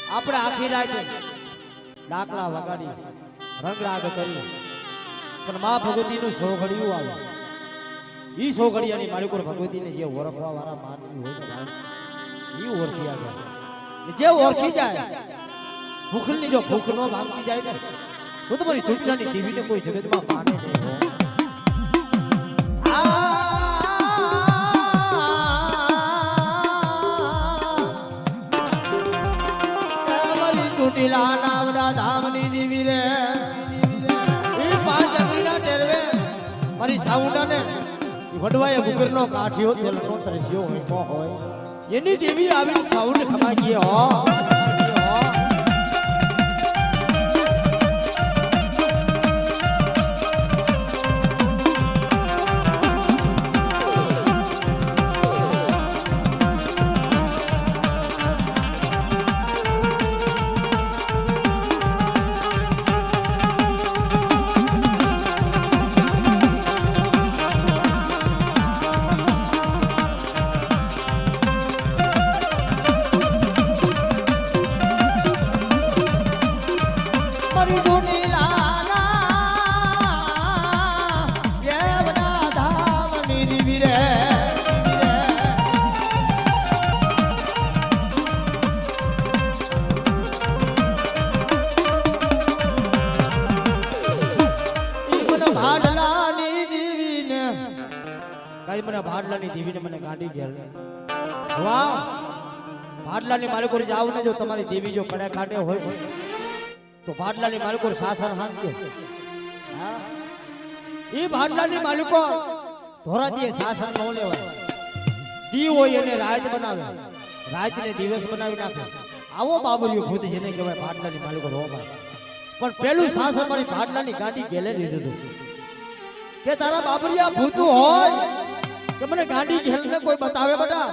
આપણે આખી રાત ડાકલા વગાડી રંગરાગ કરી પણ માં ભગવતીનું સોઘડિયું આવે ઈ સોઘડિયાની મારી પર ભગવતીને જે ઓળખવા વાળા માનવી હોય ને ઈ ઓળખી આવે જે ઓળખી જાય ભૂખની જો ભૂખ નો ભાગતી જાય ને તો તમારી ચૂંટણાની ટીવીને કોઈ જગતમાં માને નહીં હો ચોટીલા નામના ધામની દીવી રે એ પાંચ અગ્નિના ટેરવે મારી સાઉન્ડાને વડવાએ ગુગરનો કાઠિયો તેલનો તરસ્યો હોય કો હોય એની દેવી આવીને સાઉન્ડ ખમાગીએ હો મને ભાડલાની દેવીને મને ગાંડી ગેલ વાહ ભાડલાની મારી કોર જાવ ને જો તમારી દેવી જો કડે કાઢે હોય તો ભાડલાની મારી કોર સાસર હાંસજો હા ઈ ભાડલાની માલિકો ધોરા દે સાસર નો લેવાય દી હોય એને રાત બનાવે રાતને દિવસ બનાવી નાખે આવો બાબુલિયો ખુદ જેને કહેવાય ભાડલાની માલિકો રોવા પણ પેલું સાસર મારી ભાડલાની ગાંડી ગેલે લીધું કે તારા બાબરિયા ભૂતું હોય કે મને ગાંડી ઘેલ ને કોઈ બતાવે બટા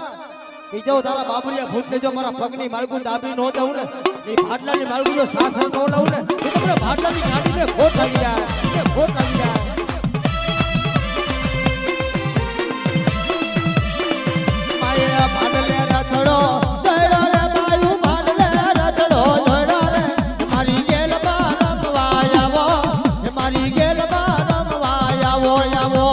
કે જો તારા બાબરિયા ભૂત ને જો મારા પગની માળગું દાબી નો દઉં ને એ ભાડલાની માળગું જો સાસર નો લઉં ને તો મને ભાડલાની ગાંડી ને ખોટ લાગી જાય એ ખોટ લાગી જાય માયા ભાડલે રથડો દડો રે માયું ભાડલે રથડો દડો રે મારી ગેલ માં રમવા આવો મારી ગેલ માં રમવા આવો આવો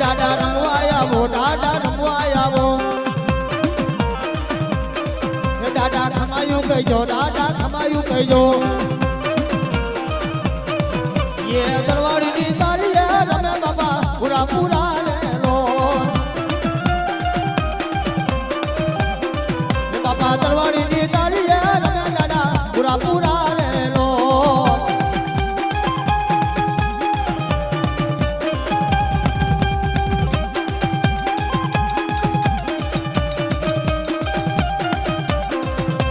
દાદા રમવા આવો દાદા રમવા આવો એ દાદા ખમાયું કહેજો દાદા ખમાયું કહેજો એ દરવાડી